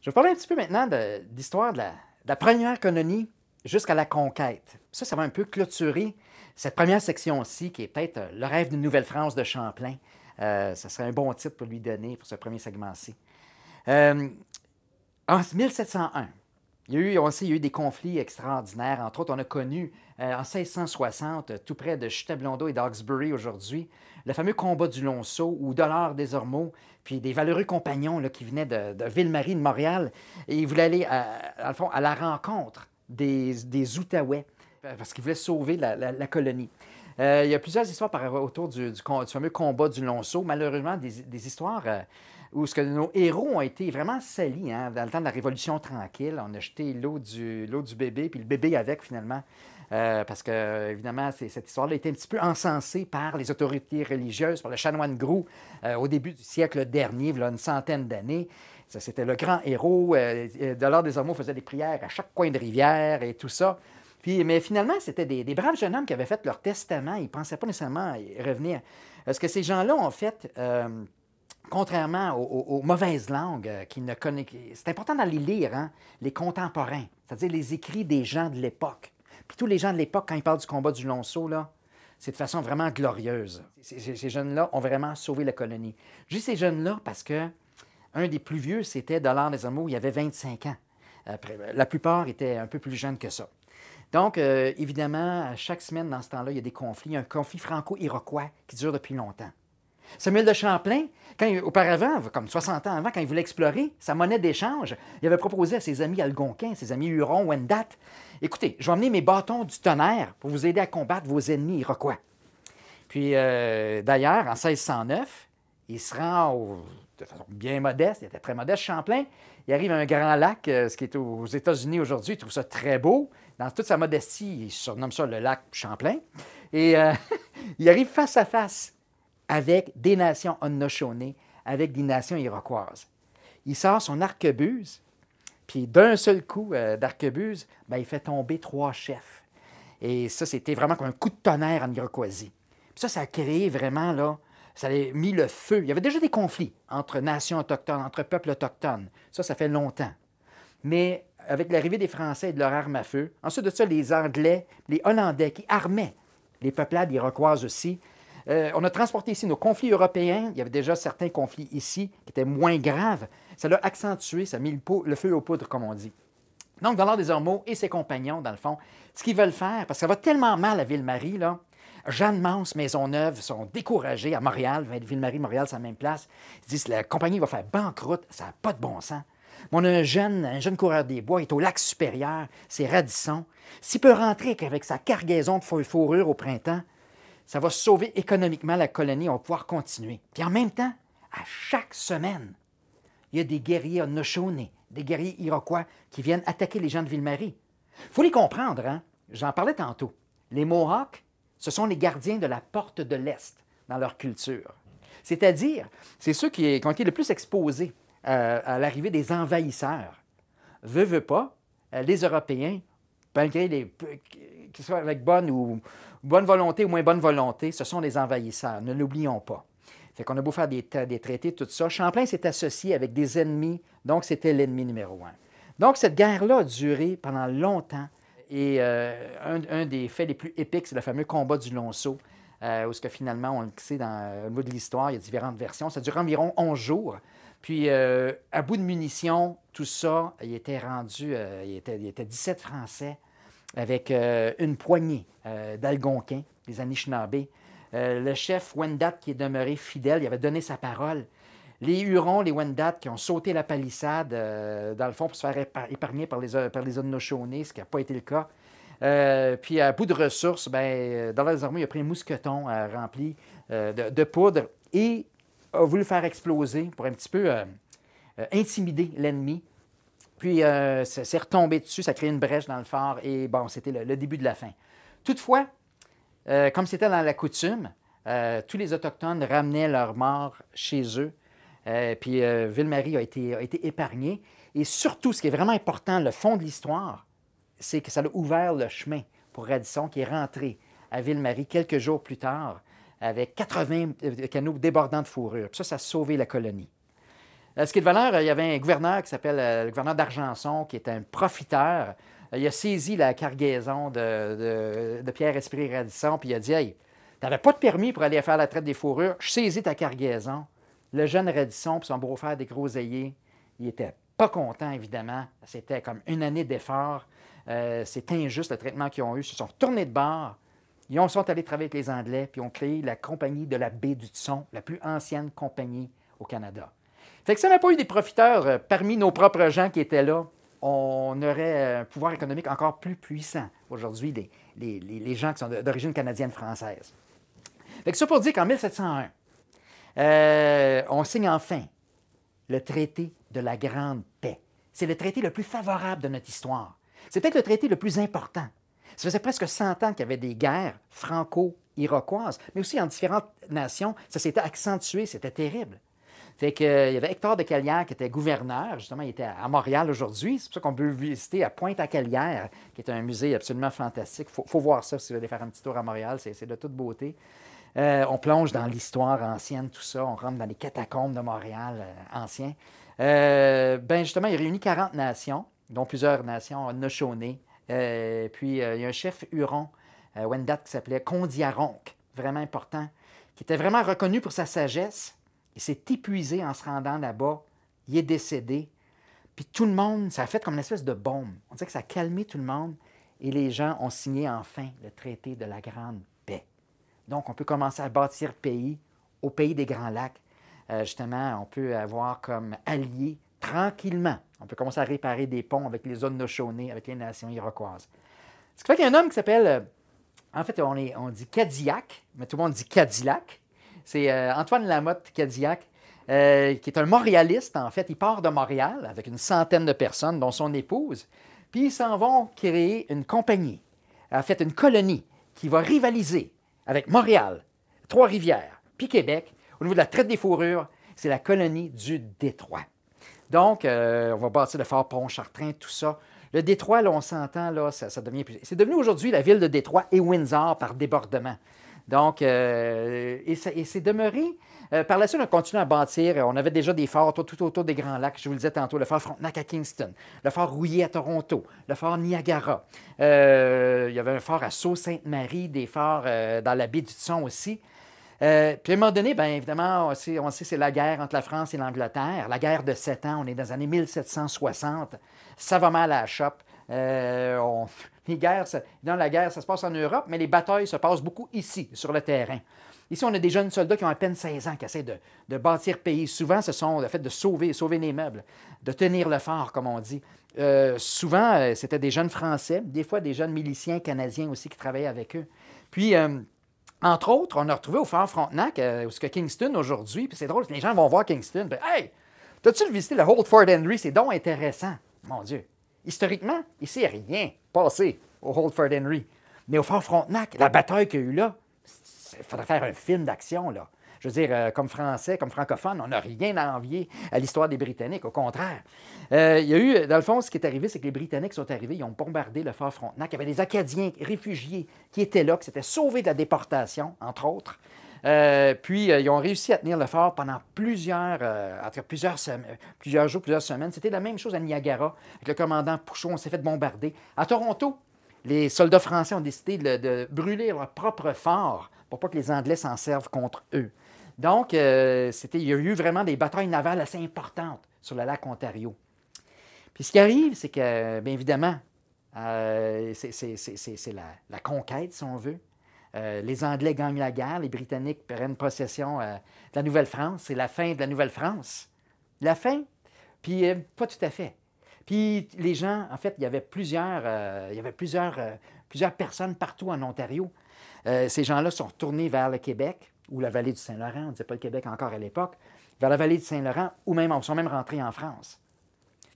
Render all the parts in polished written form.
Je vais parler un petit peu maintenant d'histoire de la première colonie jusqu'à la conquête. Ça va un peu clôturer cette première section-ci, qui est peut-être le rêve d'une Nouvelle-France de Champlain. Ça serait un bon titre pour lui donner pour ce premier segment-ci. En 1701, il y a eu des conflits extraordinaires. Entre autres, on a connu en 1660, tout près de Château-Blondeau et d'Hawkesbury aujourd'hui, le fameux combat du Lonceau où Dollard des Ormeaux, puis des valeureux compagnons là, qui venaient de Ville-Marie, de Montréal, et ils voulaient aller, dans le fond, à la rencontre des Outaouais parce qu'ils voulaient sauver la colonie. Il y a plusieurs histoires autour du fameux combat du Lonceau. Malheureusement, des histoires où ce que nos héros ont été vraiment salis. Hein, dans le temps de la Révolution tranquille, on a jeté l'eau du bébé, puis le bébé avec, finalement. Parce que, évidemment, cette histoire-là a été un petit peu encensée par les autorités religieuses, par le chanoine Groux, au début du siècle dernier, il y a une centaine d'années. C'était le grand héros. Dollard des Ormeaux faisait des prières à chaque coin de rivière et tout ça. Puis, mais finalement, c'était des braves jeunes hommes qui avaient fait leur testament. Ils ne pensaient pas nécessairement y revenir. Ce que ces gens-là ont fait, contrairement aux mauvaises langues qu'ils ne connaissent... C'est important d'aller lire, hein, les contemporains, c'est-à-dire les écrits des gens de l'époque. Puis tous les gens de l'époque, quand ils parlent du combat du Lonceau, là, c'est de façon vraiment glorieuse. Ces jeunes-là ont vraiment sauvé la colonie. Je dis ces jeunes-là parce que un des plus vieux, c'était Dollard des Ormeaux, il avait 25 ans. La plupart étaient un peu plus jeunes que ça. Donc, évidemment, chaque semaine, dans ce temps-là, il y a des conflits. Il y a un conflit franco-iroquois qui dure depuis longtemps. Samuel de Champlain, auparavant, comme 60 ans avant, quand il voulait explorer, sa monnaie d'échange, il avait proposé à ses amis algonquins, ses amis hurons, Wendat, « Écoutez, je vais emmener mes bâtons du tonnerre pour vous aider à combattre vos ennemis iroquois. » Puis, d'ailleurs, en 1609, il se rend de façon bien modeste, il était très modeste, Champlain. Il arrive à un grand lac, ce qui est aux États-Unis aujourd'hui, il trouve ça très beau. Dans toute sa modestie, il surnomme ça le lac Champlain. Et il arrive face à face avec des nations Haudenosaunee, avec des nations iroquoises. Il sort son arquebuse, puis d'un seul coup d'arquebuse, il fait tomber 3 chefs. Et ça, c'était vraiment comme un coup de tonnerre en Iroquoisie. Puis ça a créé vraiment, là, ça a mis le feu. Il y avait déjà des conflits entre nations autochtones, entre peuples autochtones. Ça fait longtemps. Mais avec l'arrivée des Français et de leur arme à feu, ensuite de ça, les Anglais, les Hollandais qui armaient les peuplades iroquoises aussi, on a transporté ici nos conflits européens. Il y avait déjà certains conflits ici qui étaient moins graves. Ça l'a accentué, ça a mis le feu aux poudres, comme on dit. Donc, Dollard des Ormeaux et ses compagnons, dans le fond, ce qu'ils veulent faire, parce que ça va tellement mal à Ville-Marie, là, Jeanne Mance, Maisonneuve sont découragés à Montréal. Ville-Marie, Montréal, c'est la même place. Ils disent que la compagnie va faire banqueroute, ça n'a pas de bon sens. Mais on a un jeune coureur des bois, il est au lac supérieur, c'est Radisson. S'il peut rentrer avec sa cargaison de fourrure au printemps, ça va sauver économiquement la colonie, on va pouvoir continuer. Puis en même temps, à chaque semaine, il y a des guerriers Haudenosaunee, des guerriers iroquois qui viennent attaquer les gens de Ville-Marie. Il faut les comprendre, hein? J'en parlais tantôt. Les Mohawks, ce sont les gardiens de la porte de l'Est dans leur culture. C'est-à-dire, c'est ceux qui ont été le plus exposés à l'arrivée des envahisseurs. Veut pas, les Européens, malgré qu'ils soient avec bonne volonté ou moins bonne volonté, ce sont des envahisseurs, ne l'oublions pas. Fait qu'on a beau faire des traités, tout ça. Champlain s'est associé avec des ennemis, donc c'était l'ennemi numéro 1. Donc cette guerre-là a duré pendant longtemps. Et un des faits les plus épiques, c'est le fameux combat du Lonceau, où finalement, on le sait, au niveau de l'histoire, il y a différentes versions. Ça dure environ 11 jours. Puis, à bout de munitions, tout ça, il était rendu, il était 17 Français avec une poignée d'Algonquins, des Anishinabés. Le chef Wendat, qui est demeuré fidèle, il avait donné sa parole. Les Hurons, les Wendat, qui ont sauté la palissade, dans le fond, pour se faire épargner par les Haudenosaunee, ce qui n'a pas été le cas. Puis, à bout de ressources, Dollard des Ormeaux, il a pris un mousqueton rempli de poudre et a voulu faire exploser pour un petit peu intimider l'ennemi. Puis, ça s'est retombé dessus, ça a créé une brèche dans le phare et bon, c'était le début de la fin. Toutefois, comme c'était dans la coutume, tous les Autochtones ramenaient leurs morts chez eux. Puis Ville-Marie a été épargnée. Et surtout, ce qui est vraiment important, le fond de l'histoire, c'est que ça a ouvert le chemin pour Radisson, qui est rentré à Ville-Marie quelques jours plus tard avec 80 canots débordants de fourrure. Puis ça a sauvé la colonie. Ce qui est de valeur, il y avait un gouverneur qui s'appelle le gouverneur d'Argenson, qui est un profiteur. Il a saisi la cargaison de Pierre Esprit Radisson, puis il a dit: Hey, tu n'avais pas de permis pour aller faire la traite des fourrures, je saisis ta cargaison. Le jeune Radisson puis son beau-frère des Groseilliers, il était pas content, évidemment. C'était comme une année d'effort. C'est injuste le traitement qu'ils ont eu. Ils se sont retournés de bord. Ils sont allés travailler avec les Anglais, puis ont créé la compagnie de la baie du Tson, la plus ancienne compagnie au Canada. Fait que si on n'a pas eu des profiteurs parmi nos propres gens qui étaient là, on aurait un pouvoir économique encore plus puissant aujourd'hui, les gens qui sont d'origine canadienne-française. Fait que ça pour dire qu'en 1701, on signe enfin le traité de la Grande Paix. C'est le traité le plus favorable de notre histoire. C'est peut-être le traité le plus important. Ça faisait presque 100 ans qu'il y avait des guerres franco-iroquoises, mais aussi en différentes nations. Ça s'était accentué, c'était terrible. Fait que, il y avait Hector de Calière qui était gouverneur, justement, il était à Montréal aujourd'hui. C'est pour ça qu'on peut visiter à Pointe-à-Calière, qui est un musée absolument fantastique. Il faut voir ça si vous allez faire un petit tour à Montréal, c'est de toute beauté. On plonge dans l'histoire ancienne, tout ça. On rentre dans les catacombes de Montréal anciens. Justement, il réunit 40 nations, dont plusieurs nations Noshonee. Puis, il y a un chef Huron, Wendat, qui s'appelait Kondiaronk, vraiment important, qui était vraiment reconnu pour sa sagesse. Il s'est épuisé en se rendant là-bas. Il est décédé. Puis tout le monde, ça a fait comme une espèce de baume. On dirait que ça a calmé tout le monde. Et les gens ont signé enfin le traité de la Grande Paix. Donc, on peut commencer à bâtir pays au pays des Grands Lacs. Justement, on peut avoir comme alliés tranquillement. On peut commencer à réparer des ponts avec les Haudenosaunee, avec les nations iroquoises. Ce qui fait qu'il y a un homme qui s'appelle, en fait, on dit Cadillac, mais tout le monde dit Cadillac. C'est Antoine Lamotte Cadillac, qui est un montréaliste, en fait. Il part de Montréal avec une centaine de personnes, dont son épouse, puis ils s'en vont créer une compagnie, en fait, une colonie qui va rivaliser avec Montréal, Trois-Rivières, puis Québec. Au niveau de la traite des fourrures, c'est la colonie du Détroit. Donc, on va bâtir le fort Pontchartrain, tout ça. Le Détroit, là, on s'entend, là, ça devient plus... C'est devenu aujourd'hui la ville de Détroit et Windsor par débordement. Donc, et c'est demeuré. Par la suite, on a continué à bâtir. On avait déjà des forts tout autour des Grands Lacs. Je vous le disais tantôt, le fort Frontenac à Kingston, le fort Rouillé à Toronto, le fort Niagara. Il y avait un fort à Sault-Sainte-Marie, des forts dans la baie du Tson aussi. Puis à un moment donné, bien évidemment, on sait c'est la guerre entre la France et l'Angleterre. La guerre de 7 ans, on est dans les années 1760. Ça va mal à la chope. Les guerres, dans la guerre, ça se passe en Europe, mais les batailles se passent beaucoup ici, sur le terrain. Ici, on a des jeunes soldats qui ont à peine 16 ans, qui essaient de bâtir pays. Souvent, ce sont le fait de sauver les meubles, de tenir le fort, comme on dit. Souvent, c'était des jeunes Français, des fois des jeunes miliciens canadiens aussi qui travaillaient avec eux. Puis, entre autres, on a retrouvé au fort Frontenac, où c'est que Kingston aujourd'hui, puis c'est drôle, les gens vont voir Kingston, puis « Hey, t'as-tu visité le Old Fort Henry? C'est donc intéressant. » Mon Dieu. Historiquement, il ne s'est rien passé au Old Fort Henry. Mais au fort Frontenac, la bataille qu'il y a eu là, il faudrait faire un film d'action, là. Je veux dire, comme Français, comme francophone, on n'a rien à envier à l'histoire des Britanniques, au contraire. Il y a eu, dans le fond, ce qui est arrivé, c'est que les Britanniques sont arrivés, ils ont bombardé le fort Frontenac. Il y avait des Acadiens réfugiés qui étaient là, qui s'étaient sauvés de la déportation, entre autres. Puis, ils ont réussi à tenir le fort pendant plusieurs jours, plusieurs semaines. C'était la même chose à Niagara, avec le commandant Pouchot, on s'est fait bombarder. À Toronto, les soldats français ont décidé de brûler leur propre fort pour pas que les Anglais s'en servent contre eux. Donc, il y a eu vraiment des batailles navales assez importantes sur le lac Ontario. Puis, ce qui arrive, c'est que, bien évidemment, c'est la conquête, si on veut. Les Anglais gagnent la guerre, les Britanniques prennent possession de la Nouvelle-France. C'est la fin de la Nouvelle-France. La fin? Puis, pas tout à fait. Puis, les gens, en fait, il y avait plusieurs personnes partout en Ontario. Ces gens-là sont retournés vers le Québec ou la vallée du Saint-Laurent, on ne disait pas le Québec encore à l'époque, vers la vallée du Saint-Laurent, ou même, ils sont même rentrés en France.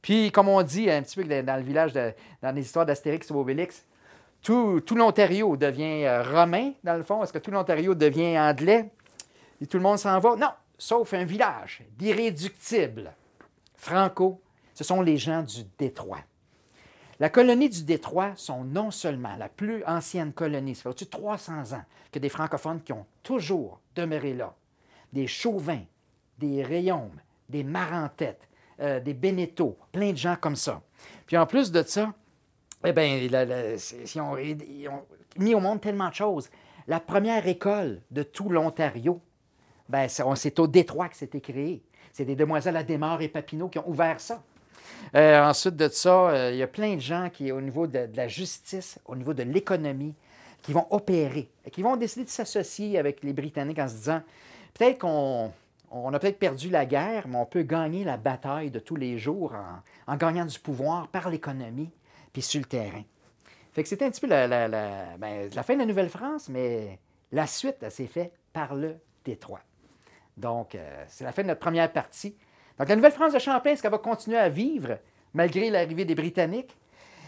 Puis, comme on dit un petit peu dans le village, dans les histoires d'Astérix ou Obélix, tout l'Ontario devient romain, dans le fond. Est-ce que tout l'Ontario devient anglais? Et tout le monde s'en va? Non, sauf un village d'irréductibles. Franco, ce sont les gens du Détroit. La colonie du Détroit sont non seulement la plus ancienne colonie, ça fait au-dessus de 300 ans que des francophones qui ont toujours demeuré là. Des Chauvins, des Réaumes, des Marentette, des Beneteau, plein de gens comme ça. Puis en plus de ça, eh bien, ils ont mis au monde tellement de choses. La première école de tout l'Ontario, ben, c'est au Détroit que c'était créé. C'est des demoiselles Adémar et Papineau qui ont ouvert ça. Ensuite de ça, il y a plein de gens qui, au niveau de la justice, au niveau de l'économie, qui vont opérer, et qui vont décider de s'associer avec les Britanniques en se disant, peut-être qu'on a peut-être perdu la guerre, mais on peut gagner la bataille de tous les jours en gagnant du pouvoir par l'économie, puis sur le terrain. Fait que c'était un petit peu la fin de la Nouvelle-France, mais la suite, elle s'est faite par le Détroit. Donc, c'est la fin de notre première partie. Donc, la Nouvelle-France de Champlain, est-ce qu'elle va continuer à vivre malgré l'arrivée des Britanniques?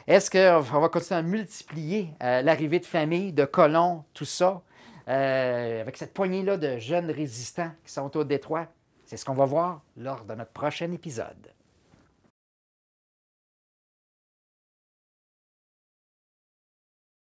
Est-ce qu'on va continuer à multiplier l'arrivée de familles, de colons, tout ça, avec cette poignée-là de jeunes résistants qui sont au Détroit? C'est ce qu'on va voir lors de notre prochain épisode.